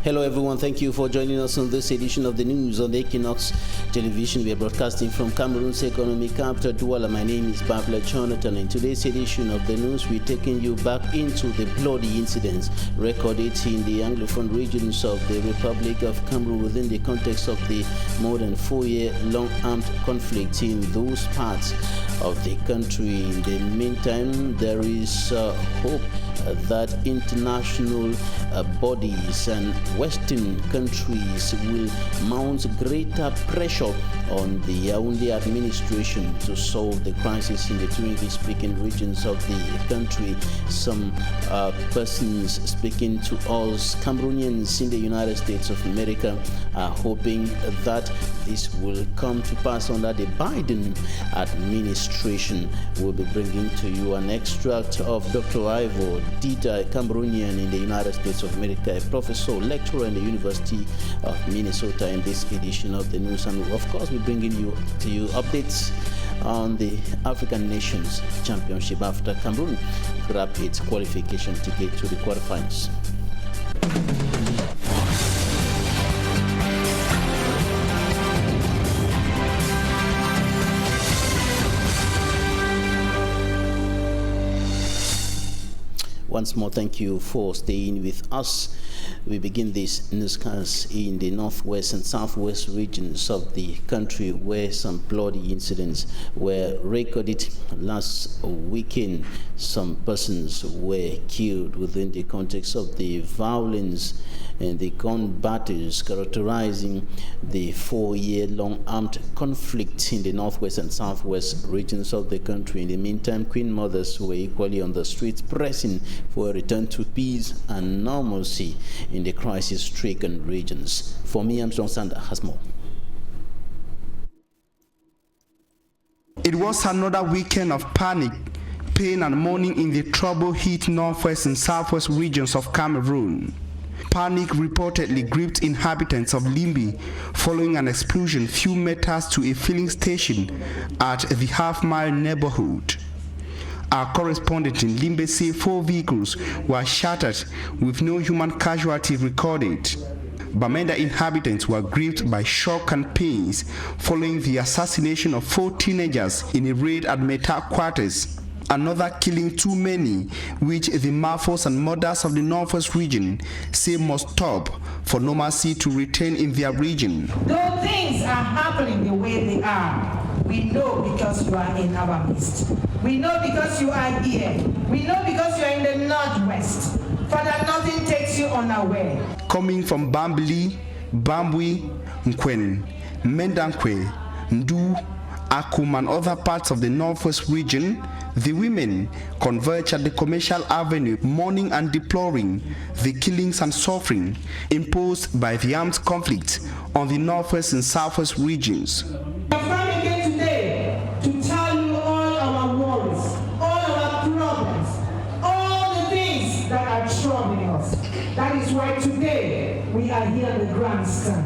Hello everyone, thank you for joining us on this edition of the news on the Equinoxe Television. We are broadcasting from Cameroon's economic capital, Douala. My name is Babla Jonathan. In today's edition of the news, we're taking you back into the bloody incidents recorded in the Anglophone regions of the Republic of Cameroon within the context of the more than 4-year-long armed conflict in those parts of the country. In the meantime, there is hope that international bodies and Western countries will mount greater pressure on the Yaoundé administration to solve the crisis in the two English-speaking regions of the country. Some persons speaking to us, Cameroonians in the United States of America, are hoping that this will come to pass under the Biden administration. We'll be bringing to you an extract of Dr. Ivo Dita, a Cameroonian in the United States of America, a professor, lecturer in the University of Minnesota, in this edition of the news. And of course, we're bringing you updates on the African Nations Championship after Cameroon grabbed its qualification ticket to the quarterfinals. Once more, thank you for staying with us. We begin this newscast in the northwest and southwest regions of the country, where some bloody incidents were recorded last weekend. Some persons were killed within the context of the violence and the gun battles characterizing the 4-year-long armed conflict in the northwest and southwest regions of the country. In the meantime, Queen mothers were equally on the streets pressing for a return to peace and normalcy in the crisis-stricken regions. For me, Armstrong Sander has more. It was another weekend of panic, pain and mourning in the trouble-hit northwest and southwest regions of Cameroon. Panic reportedly gripped inhabitants of Limbi following an explosion few meters to a filling station at the half-mile neighborhood. Our correspondent in Limbe said 4 vehicles were shattered with no human casualty recorded. Bamenda inhabitants were gripped by shock and pains following the assassination of 4 teenagers in a raid at Meta quarters. Another killing too many, which the Mafos and mothers of the northwest region say must stop for normalcy to return in their region. Though things are happening the way they are, we know because you are in our midst. We know because you are here. We know because you are in the northwest. Father, nothing takes you unaware. Coming from Bambili, Bambui, Nkwen, Mendankwe, Ndu, Akum and other parts of the northwest region, the women converge at the commercial avenue, mourning and deploring the killings and suffering imposed by the armed conflict on the northwest and southwest regions. We are coming here today to tell you all our worries, all our problems, all the things that are troubling us. That is why today we are here in the grandstand.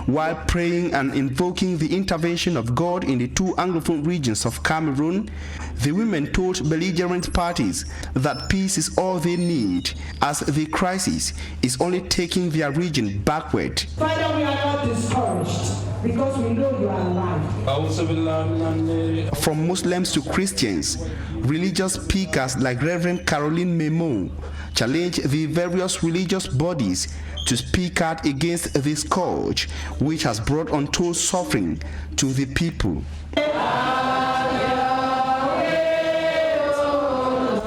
While praying and invoking the intervention of God in the 2 Anglophone regions of Cameroon, the women told belligerent parties that peace is all they need, as the crisis is only taking their region backward. Father, we are not discouraged because we know you are alive. From Muslims to Christians, religious speakers like Reverend Caroline Memo challenged the various religious bodies to speak out against this scourge which has brought untold suffering to the people.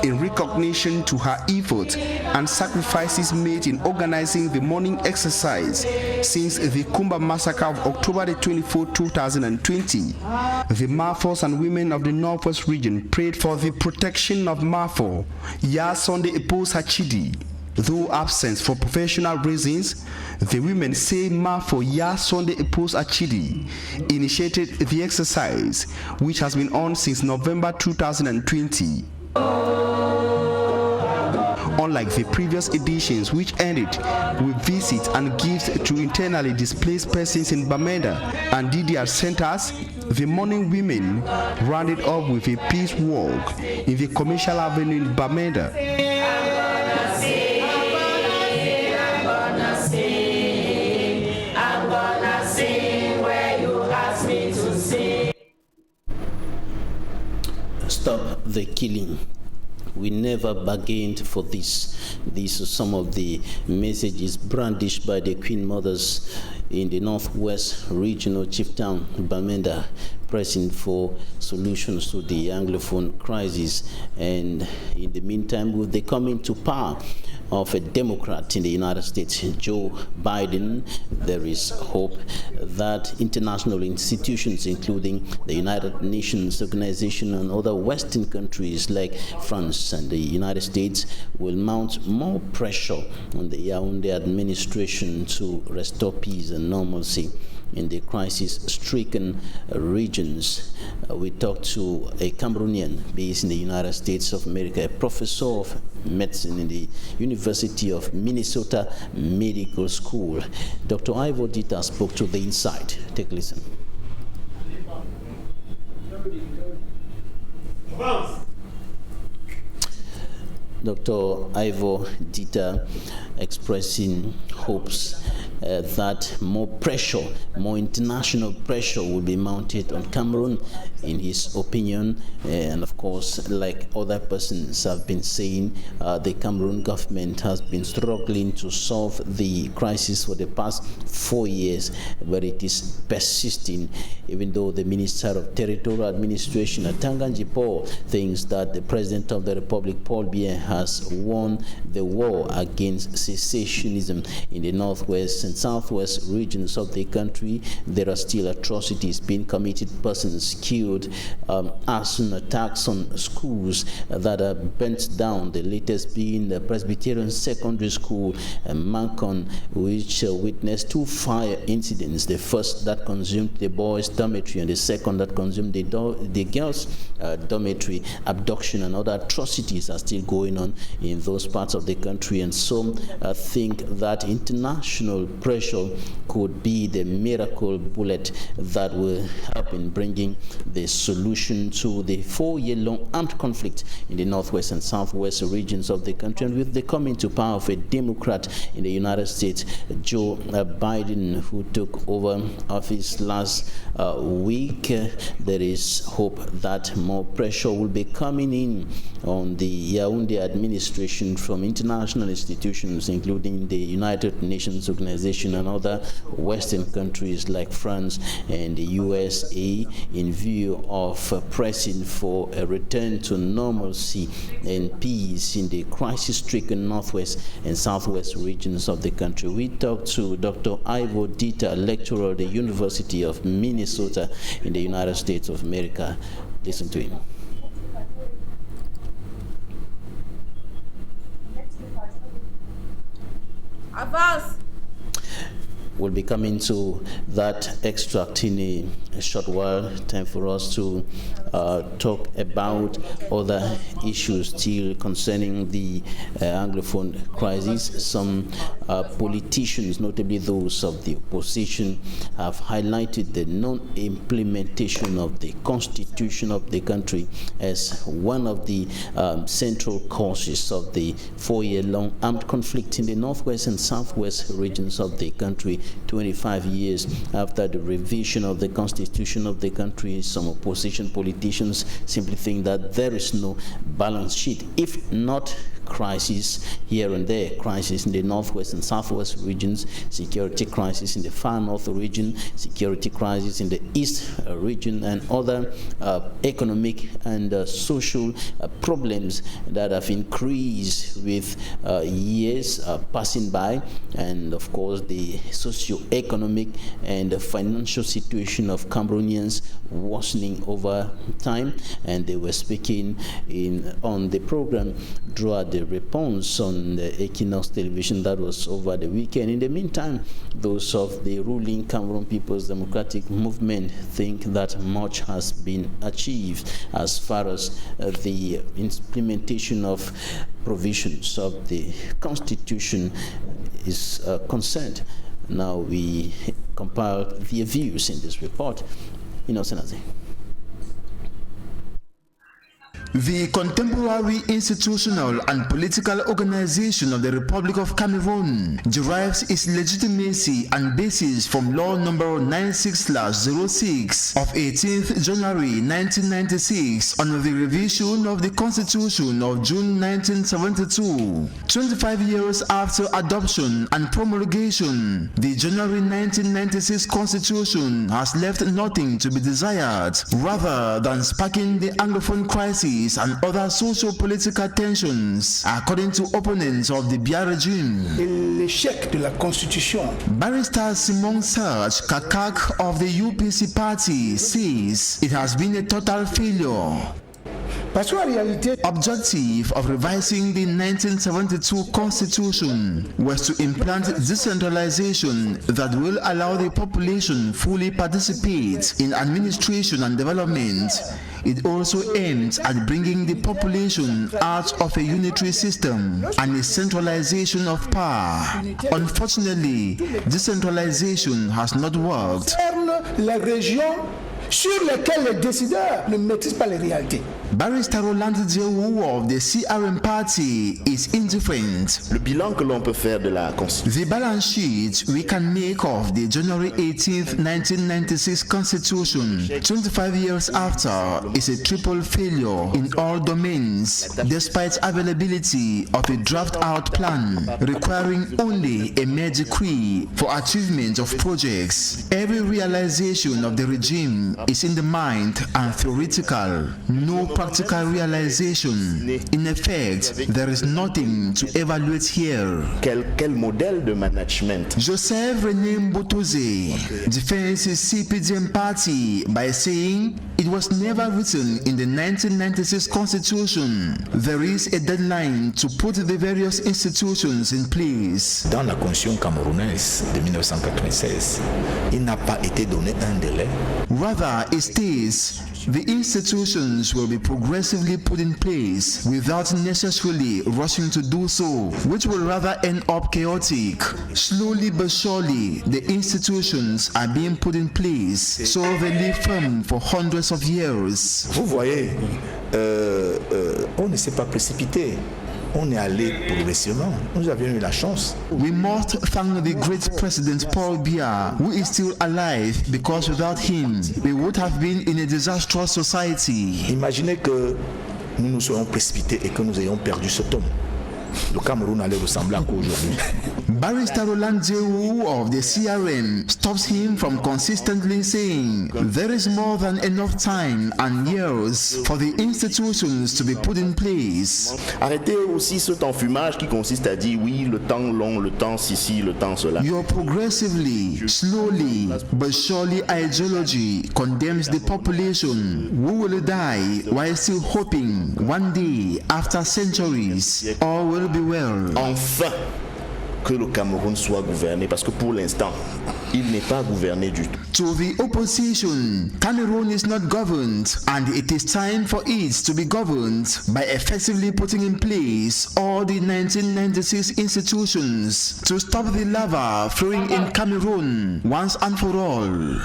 In recognition to her efforts and sacrifices made in organizing the morning exercise since the Kumba massacre of October 24, 2020, the Mafos and women of the northwest region prayed for the protection of Mafo, Ya Sunday Epos Hachidi. Though absent for professional reasons, the women say Mafo Ya Sunday Epos Achidi initiated the exercise, which has been on since November 2020. Unlike the previous editions, which ended with visits and gifts to internally displaced persons in Bamenda and DDR centers, the morning women rounded up with a peace walk in the Commercial Avenue in Bamenda. Stop the killing. We never bargained for this. These are some of the messages brandished by the Queen Mothers in the Northwest Regional Chieftown, Bamenda, pressing for solutions to the Anglophone crisis. And in the meantime, with the coming to power of a Democrat in the United States, Joe Biden, there is hope that international institutions, including the United Nations Organization and other Western countries like France and the United States, will mount more pressure on the Yaoundé administration to restore peace and normalcy in the crisis-stricken regions. We talked to a Cameroonian based in the United States of America, a professor of medicine in the University of Minnesota Medical School. Dr. Ivo Dita spoke to The Insight. Take a listen. Dr. Ivo Dita expressing hopes that more pressure, more international pressure will be mounted on Cameroon, in his opinion. And of course, like other persons have been saying, the Cameroon government has been struggling to solve the crisis for the past 4 years, but it is persisting, even though the Minister of Territorial Administration, Tanganji Paul, thinks that the President of the Republic, Paul Biya, has won the war against secessionism in the northwest and southwest regions of the country. There are still atrocities being committed, persons killed, arson attacks on schools that are burnt down, the latest being the Presbyterian Secondary School Mancon, which witnessed 2 fire incidents, the first that consumed the boys' dormitory and the second that consumed the girls' dormitory. Abduction and other atrocities are still going on in those parts of the country, and some think that international pressure could be the miracle bullet that will help in bringing the solution to the 4-year-long armed conflict in the northwest and southwest regions of the country. And with the coming to power of a Democrat in the United States, Joe Biden, who took over office last week, there is hope that more pressure will be coming in on the Yaoundé administration from international institutions, including the United Nations Organization and other Western countries like France and the USA, in view of pressing for a return to normalcy and peace in the crisis-stricken northwest and southwest regions of the country. We talked to Dr. Ivo Dita, lecturer at the University of Minnesota in the United States of America. Listen to him. Advance. We'll be coming to that extract in a short while. Time for us to talk about other issues still concerning the Anglophone crisis. Some politicians, notably those of the opposition, have highlighted the non-implementation of the constitution of the country as one of the central causes of the 4-year-long armed conflict in the northwest and southwest regions of the country. 25 years after the revision of the constitution of the country, some opposition politicians simply think that there is no balance sheet, if not crisis here and there, crisis in the northwest and southwest regions, security crisis in the far north region, security crisis in the east region, and other economic and social problems that have increased with years passing by, and of course the socio-economic and financial situation of Cameroonians worsening over time. And they were speaking on the program Draw the Response on the Équinoxe television that was over the weekend. In the meantime, those of the ruling Cameroon People's Democratic Movement think that much has been achieved as far as the implementation of provisions of the Constitution is concerned. Now we compiled their views in this report. Innocent. The contemporary institutional and political organization of the Republic of Cameroon derives its legitimacy and basis from Law Number 96/06 of 18th January 1996 on the revision of the Constitution of June 1972. 25 years after adoption and promulgation, the January 1996 Constitution has left nothing to be desired, rather than sparking the Anglophone crisis and other socio-political tensions, according to opponents of the Biya regime. L'échec de la Constitution. Barrister Simon Serge Kakak of the UPC party says it has been a total failure. Objective of revising the 1972 Constitution was to implant decentralization that will allow the population fully participate in administration and development. It also aims at bringing the population out of a unitary system and a centralization of power. Unfortunately, decentralization has not worked. Les régions sur lesquelles les décideurs ne maîtrisent pas les réalités. Barrister Roland Djeou of the CRM party is indifferent. Le bilan que l'on peut faire de la Constitution. The balance sheet we can make of the January 18th, 1996 Constitution 25 years after is a triple failure in all domains, despite availability of a draft-out plan requiring only a mere decree for achievement of projects. Every realization of the regime is in the mind and theoretical. No practical realization. In effect, there is nothing to evaluate here. Quel modèle de management? Joseph René Mbotose defends his CPDM party by saying it was never written in the 1996 Constitution. There is a deadline to put the various institutions in place. Dans la Constitution camerounaise de 1996, il n'a pas été donné un délai. Rather, it states the institutions will be progressively put in place without necessarily rushing to do so, which will rather end up chaotic. Slowly but surely, the institutions are being put in place, so they live firm for hundreds of years. Vous voyez, on ne s'est pas précipité. On est allé progressivement. Nous avions eu la chance. We must thank the great President Paul Biya, who is still alive, because without him, we would have been in a disastrous society. Imaginez que nous nous soyons précipités et que nous ayons perdu ce tome. Le Cameroun allait ressembler à quoi aujourd'hui? Barrister Roland Djeou of the CRM stops him from consistently saying there is more than enough time and years for the institutions to be put in place. Arrêtez aussi cet enfumage qui consiste à dire oui, le temps long, le temps ceci, le temps cela. Your progressively, slowly, but surely ideology condemns the population who will die while still hoping one day, after centuries, all will be well. Enfin, que le Cameroun soit gouverné, parce que pour l'instant, il n'est pas gouverné du tout. To the opposition, Cameroon is not governed, and it is time for it to be governed by effectively putting in place all the 1996 institutions to stop the lava flowing in Cameroon once and for all.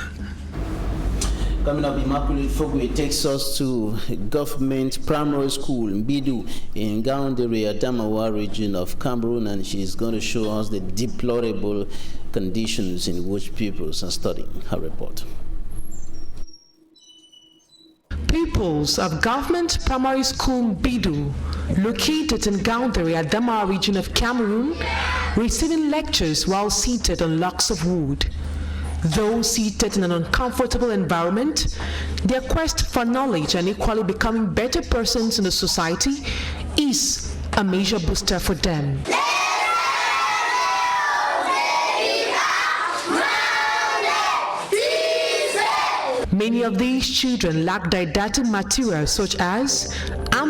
Coming up, Immaculate Fogwe takes us to government primary school in Bidu in Gaoundere, Adamawa region of Cameroon, and she's going to show us the deplorable conditions in which pupils are studying. Her report. Pupils of Government Primary School Bidu, located in Gaoundere, Adamawa region of Cameroon, receiving lectures while seated on logs of wood. Though seated in an uncomfortable environment, their quest for knowledge and equally becoming better persons in the society is a major booster for them. Many of these children lack didactic materials such as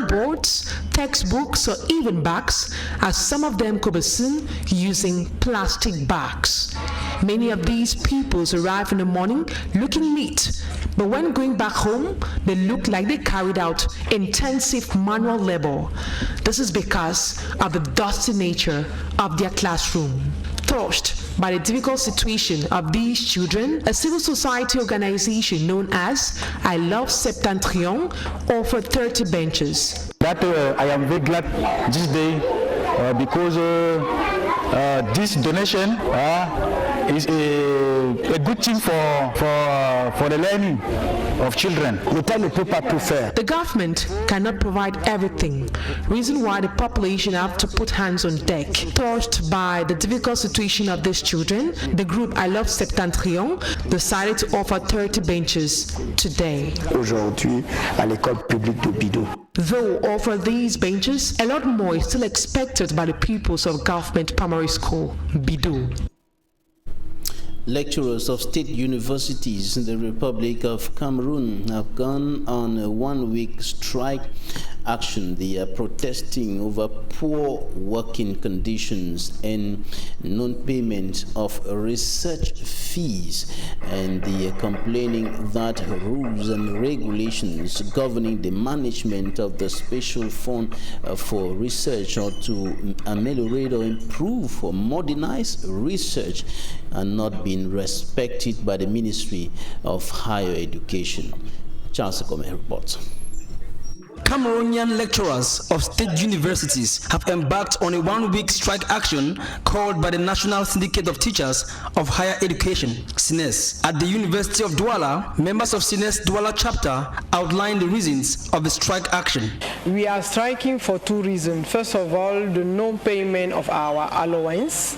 boards, textbooks, or even bags, as some of them could be seen using plastic bags. Many of these pupils arrive in the morning looking neat, but when going back home, they look like they carried out intensive manual labor. This is because of the dusty nature of their classroom. Touched by the difficult situation of these children, a civil society organization known as I Love Septentrion offered 30 benches. That I am very glad this day because this donation is a good thing for the learning of children. The government cannot provide everything, reason why the population have to put hands on deck. Touched by the difficult situation of these children, the group I Love Septentrion decided to offer 30 benches today. Aujourd'hui, à l'école publique de Bidou. Though offer these benches, a lot more is still expected by the pupils of government primary school, Bidou. Lecturers of state universities in the Republic of Cameroon have gone on a one-week strike action. They are protesting over poor working conditions and non-payment of research fees, and they are complaining that rules and regulations governing the management of the special fund for research or to ameliorate or improve or modernize research are not being respected by the Ministry of Higher Education. Charles Akome reports. Cameroonian lecturers of state universities have embarked on a one-week strike action called by the National Syndicate of Teachers of Higher Education, SYNES. At the University of Douala, members of SYNES Douala chapter outlined the reasons of the strike action. We are striking for two reasons. First of all, the non-payment of our allowance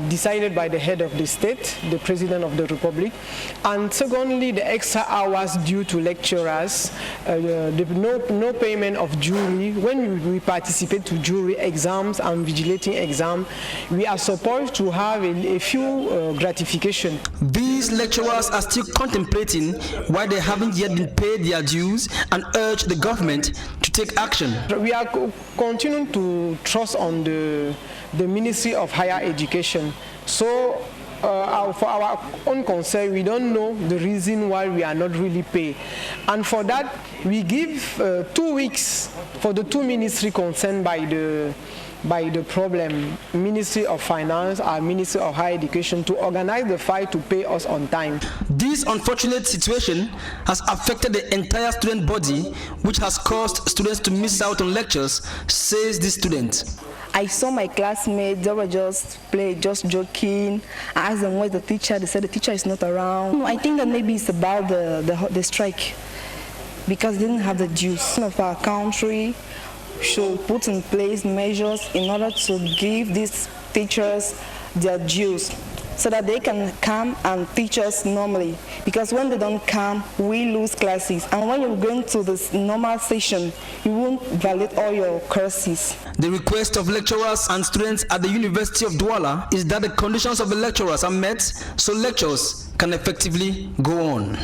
decided by the head of the state, the President of the Republic, and secondly, the extra hours due to lecturers, no payment of jury. When we participate to jury exams and vigilating exam, we are supposed to have a few gratification. These lecturers are still contemplating why they haven't yet been paid their dues and urge the government to take action. We are continuing to trust on the Ministry of Higher Education. So for our own concern, we don't know the reason why we are not really paid. And for that, we give 2 weeks for the two ministries concerned by the problem, Ministry of Finance and Ministry of Higher Education, to organize the fight to pay us on time. This unfortunate situation has affected the entire student body, which has caused students to miss out on lectures, says the student. I saw my classmates, they were just joking. I asked them where's the teacher, they said the teacher is not around. I think that maybe it's about the strike, because they didn't have the dues. Of our country should put in place measures in order to give these teachers their dues, so that they can come and teach us normally. Because when they don't come, we lose classes. And when you're going to this normal session, you won't validate all your courses. The request of lecturers and students at the University of Douala is that the conditions of the lecturers are met so lectures can effectively go on.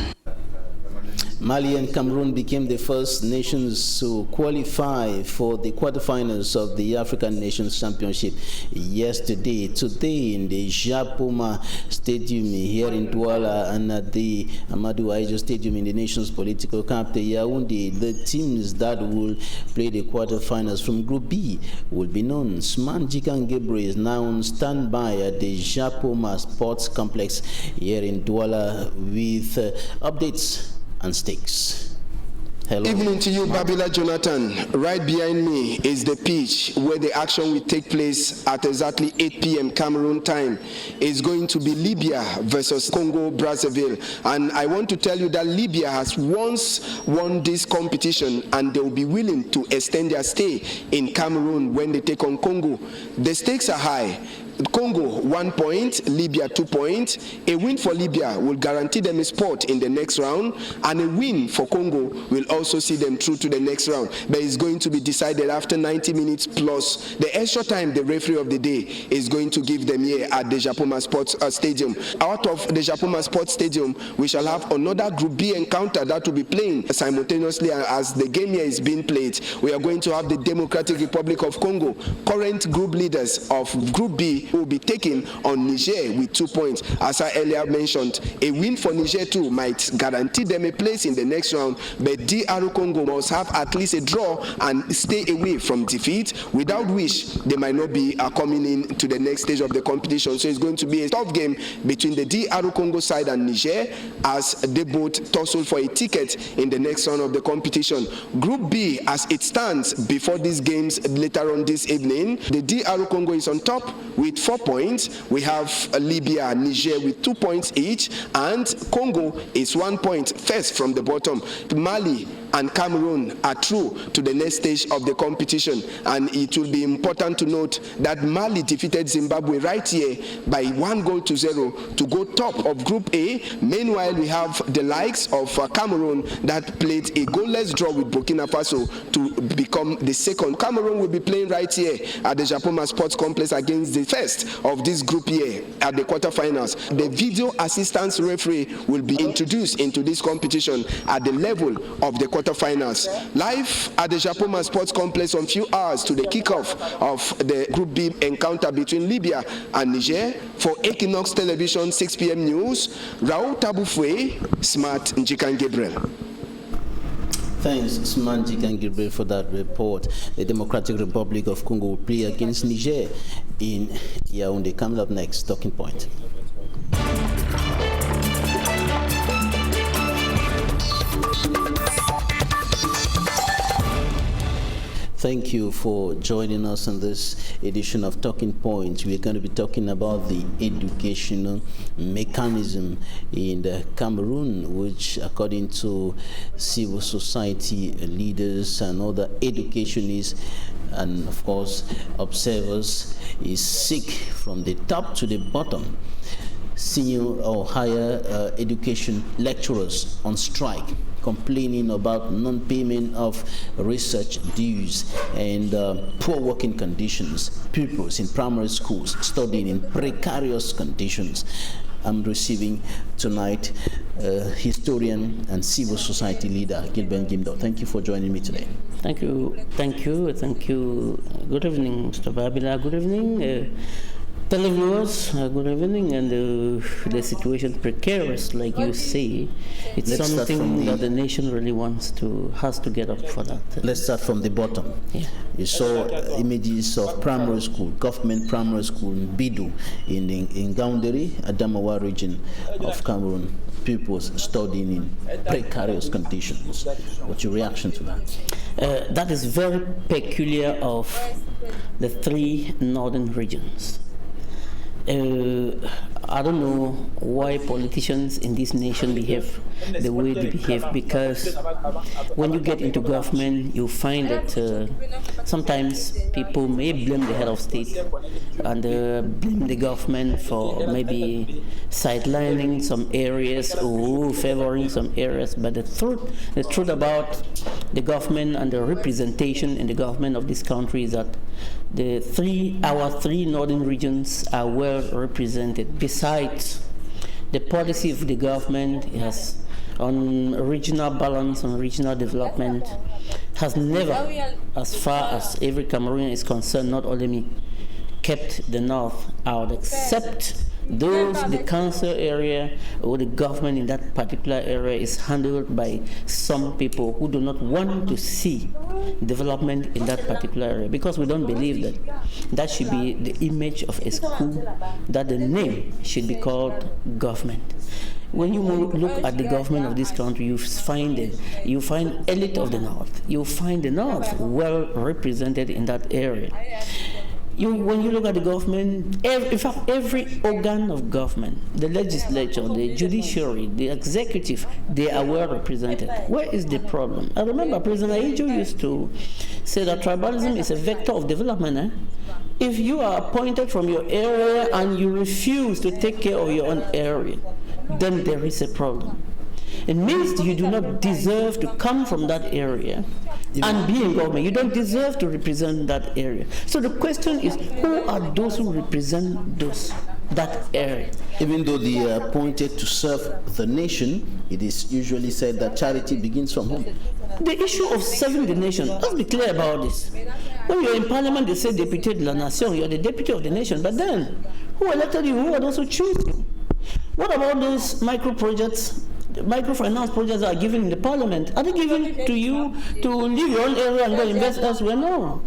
Mali and Cameroon became the first nations to qualify for the quarterfinals of the African Nations Championship yesterday. Today in the Japoma Stadium here in Douala and at the Amadou Ahidjo Stadium in the nation's political capital Yaoundé, the teams that will play the quarterfinals from Group B will be known. Sman Jikan Gebre is now on standby at the Japoma Sports Complex here in Douala with updates and stakes. Hello. Evening to you, Babila Jonathan. Right behind me is the pitch where the action will take place at exactly 8 p.m. Cameroon time. It's going to be Libya versus Congo Brazzaville. And I want to tell you that Libya has once won this competition and they will be willing to extend their stay in Cameroon when they take on Congo. The stakes are high. Congo 1 point, Libya 2 points. A win for Libya will guarantee them a spot in the next round, and a win for Congo will also see them through to the next round. But it's going to be decided after 90 minutes plus the extra time the referee of the day is going to give them here at the Japoma Sports Stadium. Out of the Japoma Sports Stadium, we shall have another Group B encounter that will be playing simultaneously as the game here is being played. We are going to have the Democratic Republic of Congo, current group leaders of Group B, will be taking on Niger with 2 points. As I earlier mentioned, a win for Niger too might guarantee them a place in the next round, but DR Congo must have at least a draw and stay away from defeat, without which they might not be coming in to the next stage of the competition. So it's going to be a tough game between the DR Congo side and Niger, as they both tussle for a ticket in the next round of the competition. Group B, as it stands before these games later on this evening, the DR Congo is on top with 4 points. We have Libya, Niger with 2 points each, and Congo is 1 point first from the bottom. Mali and Cameroon are through to the next stage of the competition, and it will be important to note that Mali defeated Zimbabwe right here by 1-0 to go top of Group A. Meanwhile, we have the likes of Cameroon that played a goalless draw with Burkina Faso to become the second. Cameroon will be playing right here at the Japoma Sports Complex against the first of this group here at the quarterfinals. The video assistance referee will be introduced into this competition at the level of the quarterfinals. Live at the Japoma Sports Complex on few hours to the kickoff of the Group B encounter between Libya and Niger. For Equinoxe Television 6 p.m. news, Raoul Tabufwe, Smart Njikan Gabriel. Thanks, Smart Njikan Gabriel, for that report. The Democratic Republic of Congo will play against Niger in Yaoundé. Coming up next, Talking Point. Thank you for joining us on this edition of Talking Points. We're going to be talking about the educational mechanism in Cameroon, which, according to civil society leaders and other educationists and, of course, observers, is sick from the top to the bottom. Senior or higher education lecturers on strike, complaining about non-payment of research dues and poor working conditions. Pupils in primary schools studying in precarious conditions. I'm receiving tonight historian and civil society leader Gilbert Gimdo. Thank you for joining me today. Thank you. Good evening, Mr. Babila. Good evening. Televiewers, good evening, and the situation precarious, like you say, it's something that the nation really has to get up for that. Let's start from the bottom. Yeah. You saw images of primary school, government primary school in Bidu, in Gaounderi, Adamawa region of Cameroon, pupils studying in precarious conditions. What's your reaction to that? That is very peculiar of the 3 northern regions. I don't know why politicians in this nation behave the way they behave, because when you get into government, you find that sometimes people may blame the head of state and blame the government for maybe sidelining some areas or favoring some areas. But the truth about the government and the representation in the government of this country is that our 3 northern regions are well represented. Besides, the policy of the government has on regional balance, on regional development, has never, as far as every Cameroonian is concerned, not only me, kept the north out, except the council area or the government in that particular area is handled by some people who do not want to see development in that particular area, because we don't believe that should be the image of a school, that the name should be called government. When you look at the government of this country, you find elite of the north. You find the north well represented in that area. When you look at the government, in fact, every organ of government, the legislature, the judiciary, the executive, they are well represented. Where is the problem? I remember President Aidjo used to say that tribalism is a vector of development. If you are appointed from your area and you refuse to take care of your own area, then there is a problem. It means you do not deserve to come from that area and be in government. You don't deserve to represent that area. So the question is, who are those who represent those that area. Even though they are appointed to serve the nation, it is usually said that charity begins from home. The issue of serving the nation, let's be clear about this. When you're in parliament, they say député de la nation, you're the deputy of the nation. But then, who elected you? Who are those who choose you? What about those micro projects, the microfinance projects that are given in the parliament? Are they given to you to leave your own area and go invest elsewhere? No.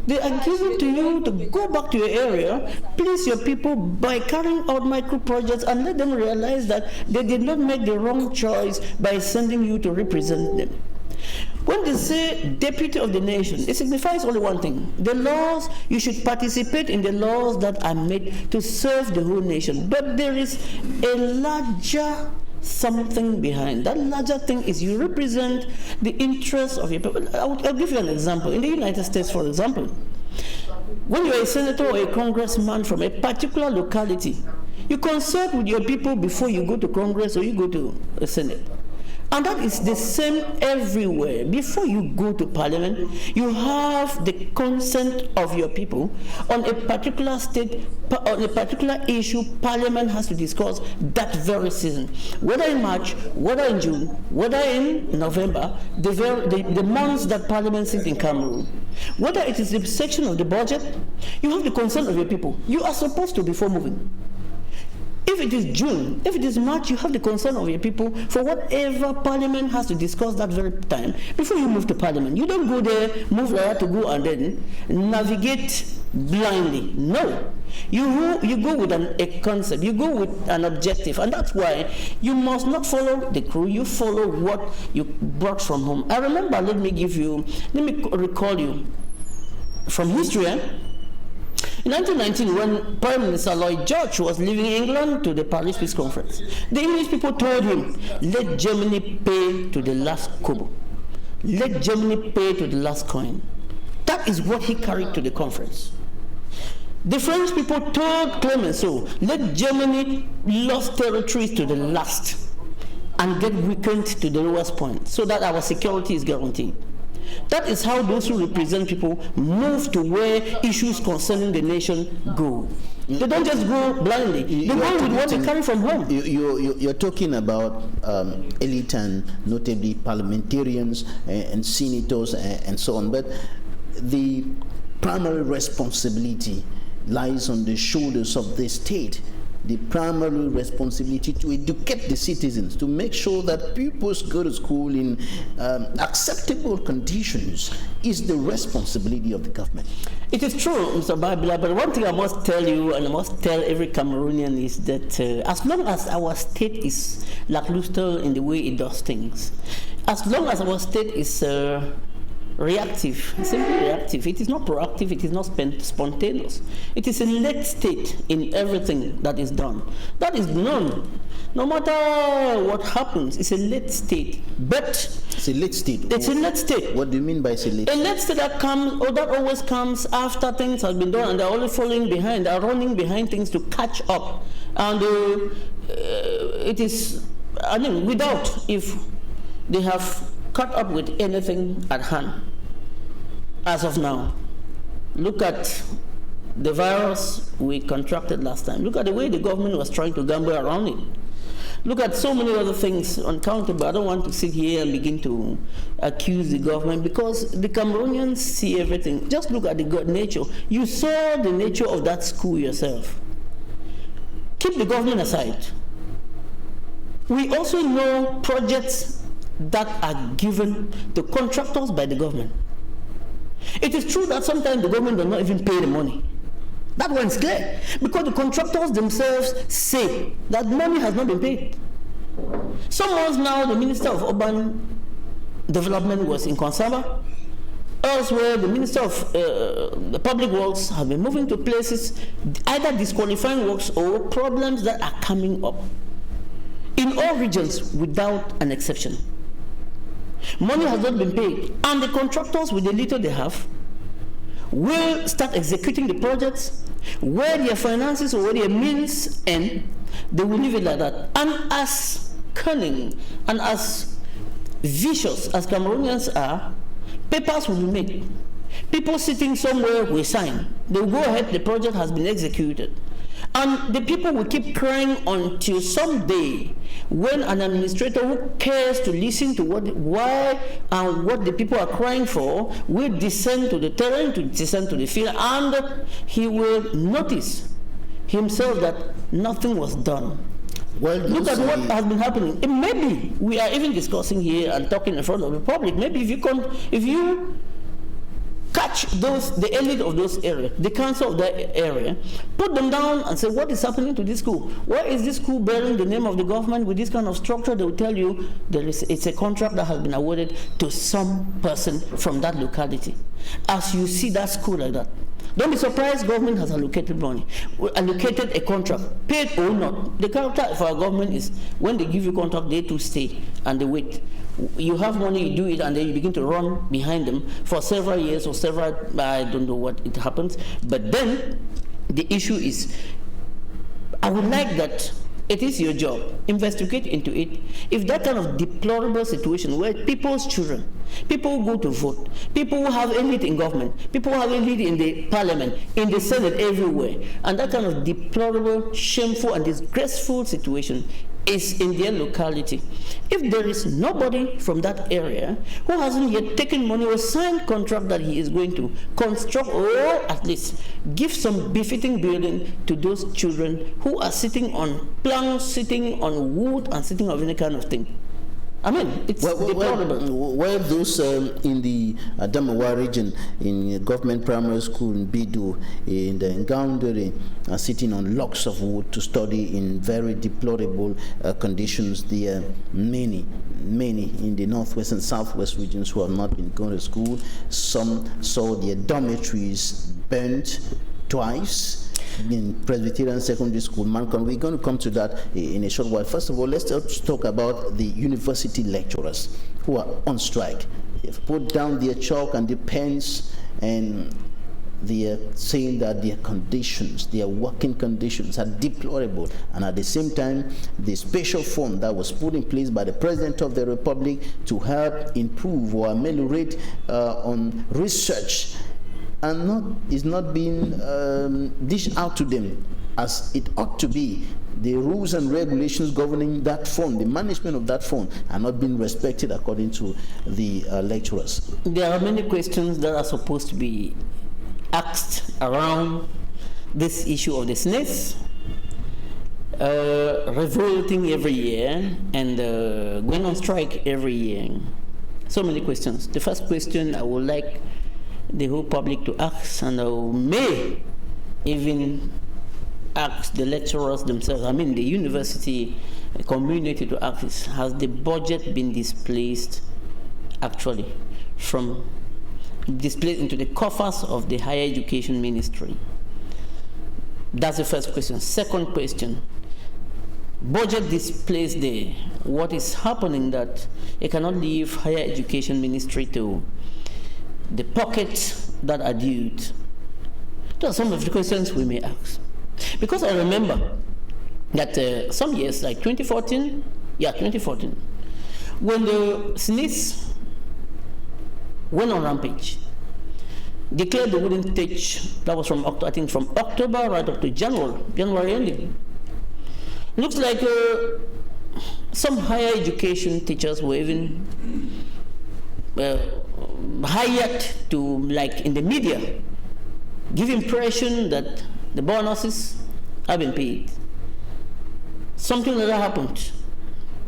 They are given to you to go back to your area, please your people by carrying out micro projects and let them realize that they did not make the wrong choice by sending you to represent them. When they say deputy of the nation, it signifies only one thing. The laws, you should participate in the laws that are made to serve the whole nation. But there is a larger something behind. That larger thing is you represent the interests of your people. I'll give you an example. In the United States, for example, when you're a senator or a congressman from a particular locality, you consult with your people before you go to Congress or you go to a Senate. And that is the same everywhere. Before you go to parliament, you have the consent of your people on a particular state, on a particular issue parliament has to discuss that very season. Whether in March, whether in June, whether in November, the months that parliament sits in Cameroon. Whether it is the section of the budget, you have the consent of your people. You are supposed to before moving. If it is June, if it is March, you have the concern of your people for whatever parliament has to discuss that very time before you move to parliament. You don't go there, move like that to go and then navigate blindly. No. You go with a concept, you go with an objective, and that's why you must not follow the crew, you follow what you brought from home. I remember, let me recall you from history. In 1919, when Prime Minister Lloyd George was leaving England to the Paris Peace Conference, the English people told him, let Germany pay to the last kobo. Let Germany pay to the last coin. That is what he carried to the conference. The French people told Clemenceau, let Germany lose territories to the last and get weakened to the lowest point so that our security is guaranteed. That is how those who represent people move to where issues concerning the nation go. They don't just go blindly. They go with what they carry from home. You're talking about elite and notably parliamentarians and senators and so on. But the primary responsibility lies on the shoulders of the state. The primary responsibility to educate the citizens, to make sure that pupils go to school in acceptable conditions, is the responsibility of the government. It is true, Mr. Babila, but one thing I must tell you, and I must tell every Cameroonian, is that as long as our state is lackluster in the way it does things, as long as our state is reactive, simply reactive. It is not proactive, it is not spontaneous. It is a late state in everything that is done. That is known. No matter what happens, it's a late state. But it's a late state. It's a late state. What do you mean by it's a late state? A late state that comes, or that always comes after things have been done and they're only falling behind, they're running behind things to catch up. And it is, I mean, without, if they have caught up with anything at hand as of now. Look at the virus we contracted last time. Look at the way the government was trying to gamble around it. Look at so many other things uncountable. I don't want to sit here and begin to accuse the government because the Cameroonians see everything. Just look at the nature. You saw the nature of that school yourself. Keep the government aside. We also know projects that are given to contractors by the government. It is true that sometimes the government does not even pay the money. That one is clear, because the contractors themselves say that money has not been paid. Some months now, the Minister of Urban Development was in Consaba. Elsewhere, the Minister of the Public Works have been moving to places, either disqualifying works or problems that are coming up in all regions without an exception. Money has not been paid, and the contractors, with the little they have, will start executing the projects where their finances or where their means end. They will leave it like that. And as cunning and as vicious as Cameroonians are, papers will be made. People sitting somewhere will sign. They will go ahead, the project has been executed. And the people will keep crying until someday when an administrator who cares to listen to what the people are crying for will descend to the terrain, to descend to the field, and he will notice himself that nothing was done. Well, look at what has been happening. Maybe we are even discussing here and talking in front of the public. Maybe if you catch the elite of those areas, the council of that area, put them down and say, what is happening to this school? Why is this school bearing the name of the government with this kind of structure? They will tell you it's a contract that has been awarded to some person from that locality. As you see that school like that, don't be surprised government has allocated money, allocated a contract, paid or not. The character of our government is when they give you contract, they too stay and they wait. You have money, you do it, and then you begin to run behind them for several years or several, I don't know what it happens. But then the issue is, I would like that it is your job, investigate into it. If that kind of deplorable situation where people's children, people who go to vote, people who have elite in government, people who have elite in the parliament, in the Senate, everywhere, and that kind of deplorable, shameful, and disgraceful situation is in their locality. If there is nobody from that area who hasn't yet taken money or signed contract that he is going to construct or at least give some befitting building to those children who are sitting on planks, sitting on wood, and sitting on any kind of thing. I mean, it's deplorable. Where those in the Adamawa region, in government primary school in Bidu, in the Ngaundere, are sitting on logs of wood to study in very deplorable conditions. There are many in the northwest and southwest regions who have not been going to school. Some saw their dormitories burnt twice. In Presbyterian Secondary School, Mancon. We're going to come to that in a short while. First of all, let's talk about the university lecturers who are on strike. They've put down their chalk and their pens, and they are saying that their conditions, their working conditions are deplorable. And at the same time, the special fund that was put in place by the President of the Republic to help improve or ameliorate on research is not being dished out to them as it ought to be. The rules and regulations governing that fund, the management of that fund, are not being respected according to the lecturers. There are many questions that are supposed to be asked around this issue of the SNES, revolting every year and going on strike every year. So many questions. The first question I would like the whole public to ask, and I may even ask the lecturers themselves, I mean the university community to ask this: has the budget been displaced actually displaced into the coffers of the higher education ministry? That's the first question. Second question, budget displaced there. What is happening that it cannot leave higher education ministry to the pockets that are due? Those are some of the questions we may ask. Because I remember that some years, like 2014, when the SNES went on rampage, declared they wouldn't teach. That was from October right up to January ending. Looks like some higher education teachers were even hired to, like in the media, give impression that the bonuses have been paid. Something like that happened.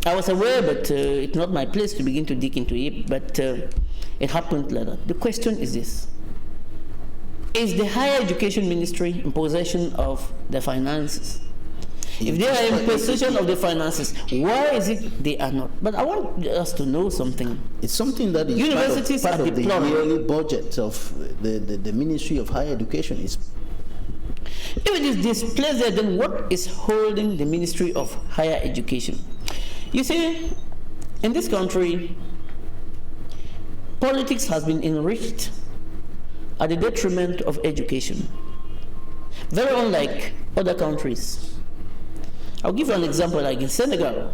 I was aware, but it's not my place to begin to dig into it, but it happened like that. The question is this: is the higher education ministry in possession of the finances? If they are in possession of the finances, why is it they are not? But I want us to know something. It's something that is universities part are of the yearly budget of the Ministry of Higher Education. If it is displaced there, then what is holding the Ministry of Higher Education? You see, in this country, politics has been enriched at the detriment of education. Very unlike other countries. I'll give you an example, like in Senegal.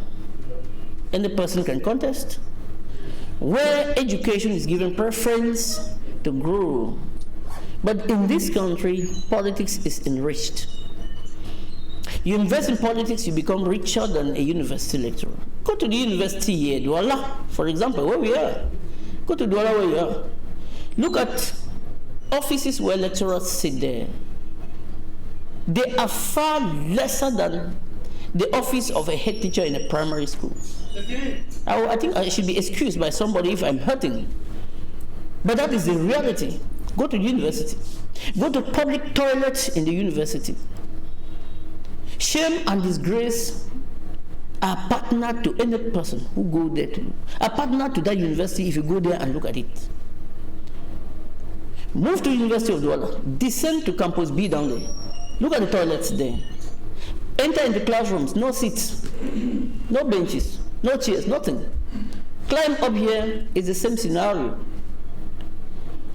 Any person can contest, where education is given preference to grow. But in this country, politics is enriched. You invest in politics, you become richer than a university lecturer. Go to the university here, Douala, for example, where we are. Go to Douala where you are. Look at offices where lecturers sit there. They are far lesser than the office of a head teacher in a primary school. I think I should be excused by somebody if I'm hurting. But that is the reality. Go to the university. Go to public toilets in the university. Shame and disgrace are partner to any person who go there to. Are partner to that university if you go there and look at it. Move to University of Douala. Descend to campus B down there. Look at the toilets there. Enter into classrooms, no seats, no benches, no chairs, nothing. Climb up here is the same scenario.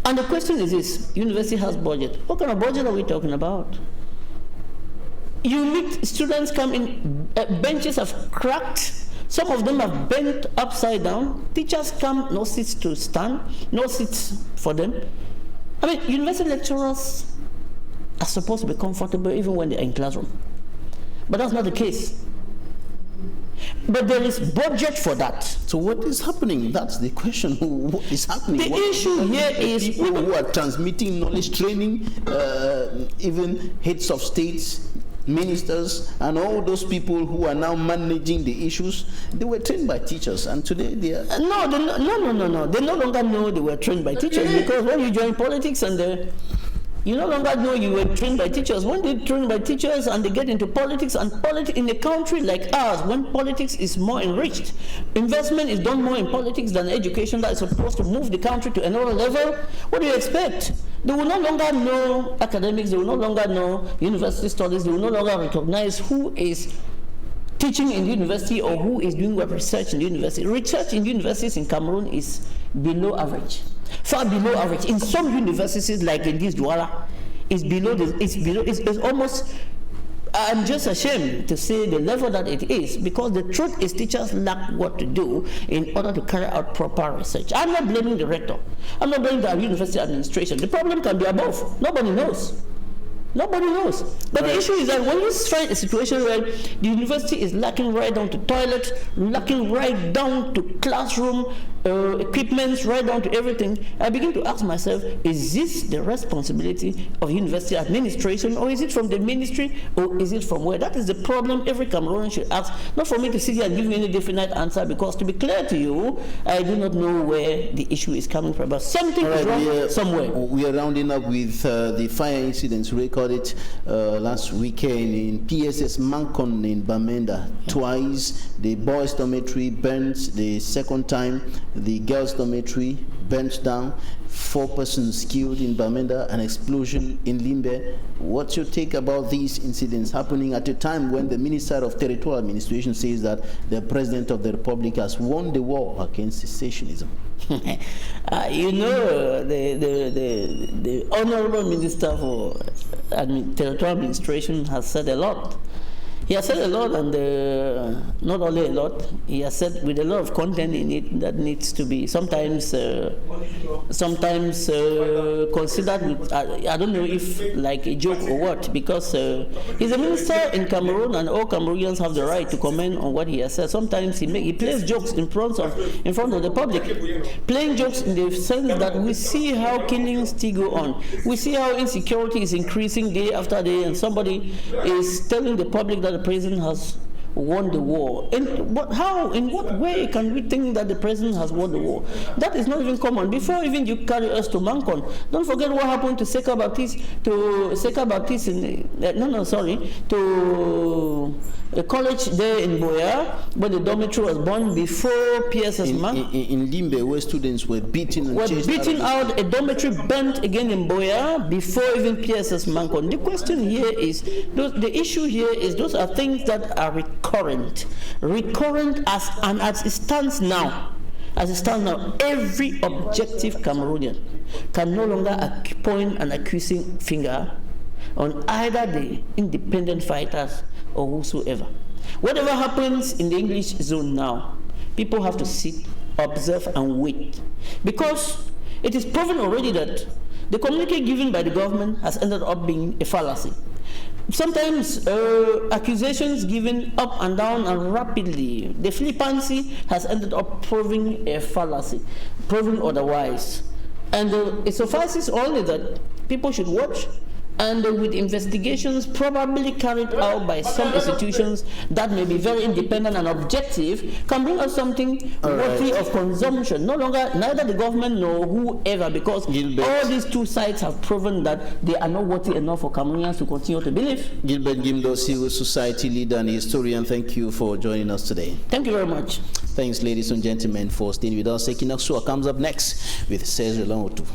And the question is this: university has budget. What kind of budget are we talking about? You meet students come in, benches have cracked, some of them have bent upside down. Teachers come, no seats to stand, no seats for them. I mean, university lecturers are supposed to be comfortable even when they're in classroom. But that's not the case. But there is budget for that. So what is happening? That's the question. What is happening? The issue here is people who are transmitting knowledge training, even heads of states, ministers, and all those people who are now managing the issues. They were trained by teachers, and today they are... No. They no longer know they were trained by teachers, because when you join politics and you no longer know you were trained by teachers. When they train by teachers and they get into politics, and politics in a country like ours, when politics is more enriched, investment is done more in politics than education that is supposed to move the country to another level, what do you expect? They will no longer know academics, they will no longer know university studies, they will no longer recognize who is teaching in the university or who is doing web research in the university. Research in universities in Cameroon is below average. Far below average. In some universities, like in this Douala, it's almost, I'm just ashamed to say the level that it is, because the truth is teachers lack what to do in order to carry out proper research. I'm not blaming the rector. I'm not blaming the university administration. The problem can be above. Nobody knows. Nobody knows. But the issue is that when you find a situation where the university is lacking right down to toilets, lacking right down to classroom equipment, right down to everything, I begin to ask myself, is this the responsibility of university administration, or is it from the ministry, or is it from where? That is the problem every Cameroonian should ask. Not for me to sit here and give you any definite answer, because to be clear to you, I do not know where the issue is coming from, but something is wrong somewhere. We are rounding up with the fire incidents recorded last weekend in PSS Mancon in Bamenda. Twice the boys' dormitory burnt, the second time the girls' dormitory burnt down, 4 persons killed in Bamenda, an explosion in Limbe. What's your take about these incidents happening at a time when the Minister of Territorial Administration says that the President of the Republic has won the war against secessionism? You know, the Honorable Minister for Territorial Administration has said a lot. He has said a lot, and not only a lot, he has said with a lot of content in it that needs to be sometimes considered with, I don't know if like a joke or what, because he's a minister in Cameroon, and all Cameroonians have the right to comment on what he has said. Sometimes he plays jokes in front of the public, playing jokes in the sense that we see how killings still go on. We see how insecurity is increasing day after day, and somebody is telling the public that the president has won the war. And how, in what way can we think that the president has won the war? That is not even common. Before even you carry us to Mancon, don't forget what happened to Seka Baptiste, to a college there in Boya, where the dormitory was born before PSS Mancon. In Limbe, where students were beaten and chased out, a dormitory burnt again in Boya before even PSS Mancon. The question here is, the issue here is, those are things that are recurrent as it stands now. As it stands now, every objective Cameroonian can no longer point an accusing finger on either the independent fighters or whosoever. Whatever happens in the English zone now, people have to sit, observe, and wait, because it is proven already that the communique given by the government has ended up being a fallacy. Sometimes accusations given up and down and rapidly. The flippancy has ended up proving a fallacy, proving otherwise. And it suffices only that people should watch, and with investigations probably carried out by some institutions that may be very independent and objective, can bring us something worthy of consumption. No longer neither the government nor whoever, because all these two sides have proven that they are not worthy enough for Cameroonians to continue to believe. Gilbert Gimdo, civil society leader and historian, thank you for joining us today. Thank you very much. Thanks, ladies and gentlemen, for staying with us. Equinoxe comes up next with Serge Langotu.